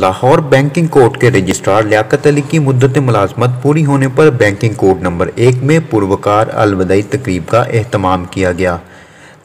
Lahore banking court के registrar Liaquat Ali की मुद्दत मुलाजमत पूरी होने पर बैंकिंग कोर्ट नंबर 1 में पुरवकार अलविदाई तकरीब का एहतमाम किया गया।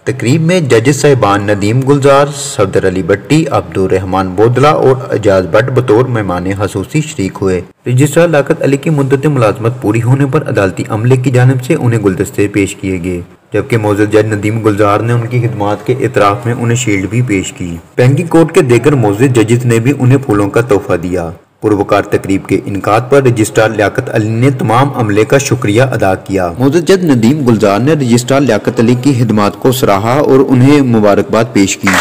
तकरीब में जजेस साहिबान नदीम गुलजार, सफदर अली भट्टी, अब्दुल रहमान बोदला और एजाज भट्ट बतौर मेहमान खसूसी शरीक हुए। रजिस्ट्रार लियाकत अली की मुद्दत मुलाजमत पूरी होने पर अदालती अमले की जानिब से उन्हें गुलदस्ते पेश किए गए, जबकि मौजूद जज नदीम गुलजार ने उनकी खिदमात के इतराफ में उन्हें शील्ड भी पेश की। बैंकिंग कोर्ट के दीगर मौजूद जजेस ने भी उन्हें फूलों का तोहफा दिया। पुरवकार तकरीब के इनकाद पर रजिस्ट्रार लियाकत अली ने तमाम अमले का शुक्रिया अदा किया। मौजूद जज नदीम गुलजार ने रजिस्ट्रार लियाकत अली की खिदमात को सराहा और उन्हें मुबारकबाद पेश की।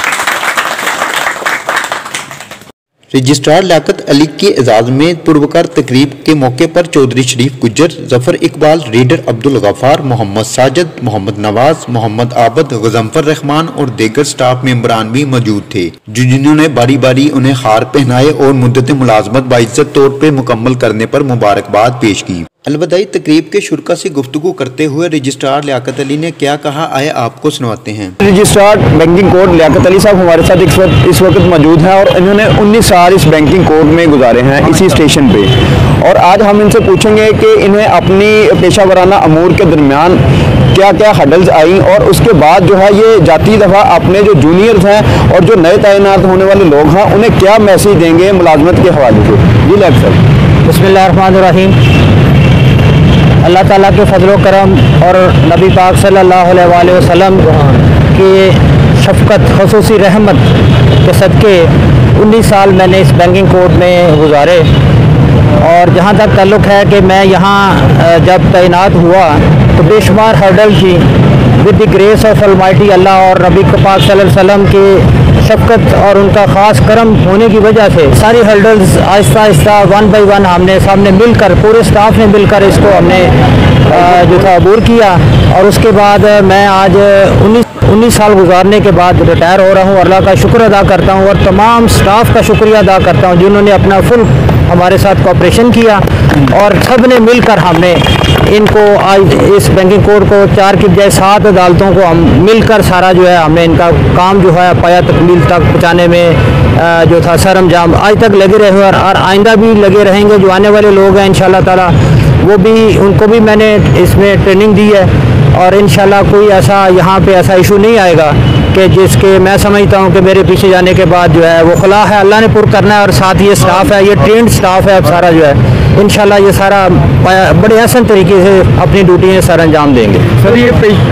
रजिस्ट्रार लियाकत अली के एजाज में पुरवकार तकरीब के मौके पर चौधरी शरीफ गुज्जर, जफर इकबाल, रीडर अब्दुल गफ्फार, मोहम्मद साजिद, मोहम्मद नवाज, मोहम्मद आबद, गजम्फर रहमान और दीगर स्टाफ मेंबरान भी मौजूद थे, जिन्होंने बारी बारी उन्हें हार पहनाए और मुद्दत मुलाजमत बाइज्जत तौर पर मुकम्मल करने पर मुबारकबाद पेश की। अलविदाई तकरीब के शुरका से गुफ्तगू करते हुए रजिस्ट्रार लियाकत अली ने क्या कहा, आए आपको सुनाते हैं। Registrar banking court Liaquat Ali साहब हमारे साथ इस वक्त मौजूद हैं और इन्होंने 19 साल इस बैंकिंग कोर्ट में गुजारे हैं, इसी स्टेशन पे। और आज हम इनसे पूछेंगे कि इन्हें अपनी पेशा वराना अमूर के दरमियान क्या क्या हडल्स आई और उसके बाद जो है ये जाती दफ़ा अपने जो जूनियर्स हैं और जो नए तैनात होने वाले लोग हैं उन्हें क्या मैसेज देंगे मुलाजमत के हवाले से। जी लियाकत साहब। बिस्मिल्लाहिर्रहमानिर्रहीम। अल्लाह ताला के फजलो करम और नबी पाक सल्लल्लाहु अलैहि वसल्लम की शफ़क़त ख़ुसूसी रहमत के सदक़े 19 साल मैंने इस बैंकिंग कोर्ट में गुजारे। और जहाँ तक ताल्लुक़ है कि मैं यहाँ जब तैनात हुआ तो बेशुमार हर्डल थी। With the grace of almighty Allah और नबी पाक सल्लल्लाहु अलैहि वसल्लम की शफ़क़त और उनका ख़ास करम होने की वजह से सारी hurdles Aahista Aahista one by one हमने सामने मिलकर, पूरे स्टाफ ने मिलकर इसको हमने जो था अबूर किया। और उसके बाद मैं आज 19 साल गुजारने के बाद रिटायर हो रहा हूँ। अल्लाह का शुक्र अदा करता हूँ और तमाम स्टाफ का शुक्रिया अदा करता हूँ जिन्होंने अपना फुल हमारे साथ कोऑपरेशन किया और सब ने मिलकर हमने इनको आज इस बैंकिंग कोर्ट को 4 की बजाय 7 अदालतों को हम मिलकर सारा जो है हमने इनका काम जो है पाया तकमील तक पहुँचाने में जो था सर अंजाम आज तक लगे रहे और आइंदा भी लगे रहेंगे। जो आने वाले लोग हैं इंशाल्लाह ताला वो भी उनको भी मैंने इसमें ट्रेनिंग दी है और इंशाल्लाह कोई ऐसा यहाँ पे ऐसा इशू नहीं आएगा कि जिसके मैं समझता हूँ कि मेरे पीछे जाने के बाद जो है वो खुला है अल्लाह ने पुर करना है। और साथ ये स्टाफ है, ये ट्रेंड स्टाफ है, अब सारा जो है इंशाल्लाह ये सारा बड़े आसान तरीके से अपनी ड्यूटी सर अंजाम देंगे। सर ये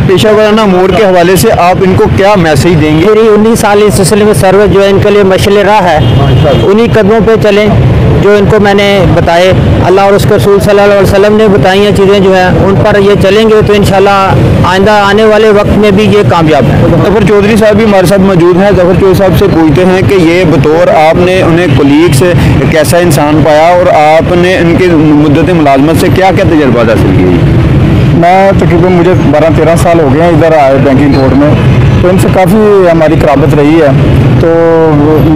पेशा वराना अमूर के हवाले से आप इनको क्या मैसेज देंगे? मेरी 19 साल इस सिलसिले में सर्विस जो है इनके लिए मशल राह है, उन्हीं कदमों पर चलें जो इनको मैंने बताए। अल्लाह और उसके रसूल सल्लल्लाहु अलैहि वसल्लम ने बताई हैं चीज़ें जो हैं उन पर ये चलेंगे तो इंशाल्लाह आइंदा आने वाले वक्त में भी ये कामयाब है। जफर चौधरी साहब भी हमारे साथ मौजूद हैं। जफर चौधरी साहब से पूछते हैं कि ये बतौर आपने उन्हें कोलीग से कैसा इंसान पाया और आपने इनकी मुद्दत मुलाजमत से क्या क्या तजर्बा हासिल किए? मैं तकरीबन मुझे 12-13 साल हो गए हैं इधर आए बैंकिंग कोर्ट में, तो इनसे काफ़ी हमारी क़राबत रही है। तो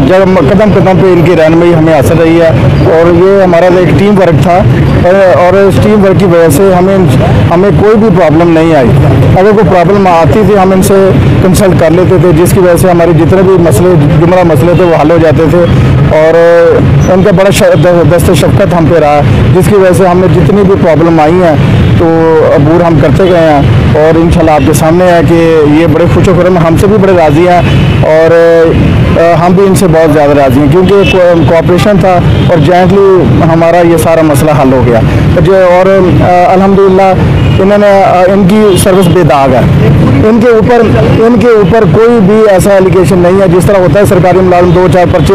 जब कदम कदम पे इनकी रहनुमाई हमें हासिल रही है और ये हमारा एक टीम वर्क था और इस टीम वर्क की वजह से हमें कोई भी प्रॉब्लम नहीं आई। अगर कोई प्रॉब्लम आती थी हम इनसे कंसल्ट कर लेते थे, जिसकी वजह से हमारे जितने भी जुमला मसले थे वो हल हो जाते थे। और उनका बड़ा दस्त शफ़क़त हम पे रहा, जिसकी वजह से हमें जितनी भी प्रॉब्लम आई हैं तो अबूर हम करते गए हैं। और इंशाल्लाह आपके सामने है कि ये बड़े खुश खुरम हमसे भी बड़े राज़ी हैं और हम भी इनसे बहुत ज़्यादा राज़ी हैं क्योंकि कोऑपरेशन था और जॉइंटली हमारा ये सारा मसला हल हो गया। और अल्हम्दुलिल्लाह इन्होंने इनकी सर्विस बेदाग है। इनके ऊपर कोई भी ऐसा एलिगेशन नहीं है। जिस तरह होता है सरकारी मुलाजिम 2-4 पर्चे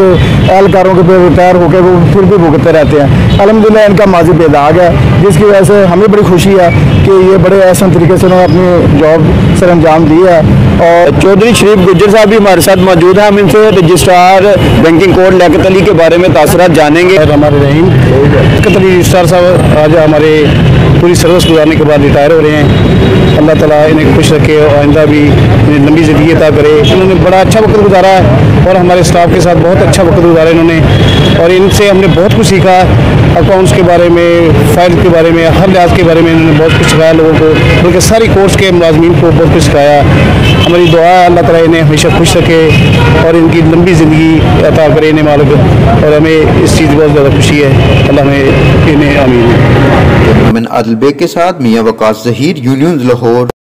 एहलकारों के पे रिटायर होकर वो फिर भी भुगतते रहते हैं। अल्हम्दुलिल्लाह इनका माजी बेदाग है, जिसकी वजह से हमें बड़ी खुशी है कि ये बड़े आसान तरीके से उन्होंने अपनी जॉब सर अंजाम दी है। और चौधरी शरीफ गुज्जर साहब भी हमारे साथ मौजूद हैं। हम इनसे registrar banking court Liaquat Ali के बारे में तासरात जानेंगे। हमारे रहीम लियाकत अली रजिस्ट्रार साहब आज हमारे पूरी सर्विस गुजारने के बाद रिटायर हो रहे हैं। अल्लाह ताला इन्हें खुश रखे और आइंदा भी इन्हें लंबी ज़िंदगी अता करे। इन्होंने बड़ा अच्छा वक्त गुजारा है और हमारे स्टाफ के साथ बहुत अच्छा वक्त गुजारा इन्होंने। और इनसे हमने बहुत कुछ सीखा, अकाउंट्स के बारे में, फाइल के बारे में, हर लिहाज के बारे में इन्होंने बहुत कुछ सिखाया लोगों को, बल्कि सारी कोर्स के मुलाजमीन को बहुत कुछ सिखाया। हमारी दुआ है अल्लाह ताला इन्हें हमेशा खुश रखे और इनकी लंबी ज़िंदगी अता करे इन्हें मालिक, और हमें इस चीज़ की बहुत ज़्यादा खुशी है। अल्लाह हमें इन्हें आमीन। आदिल बेग के साथ मियां वकास ज़हीर, यूनियन लाहौर।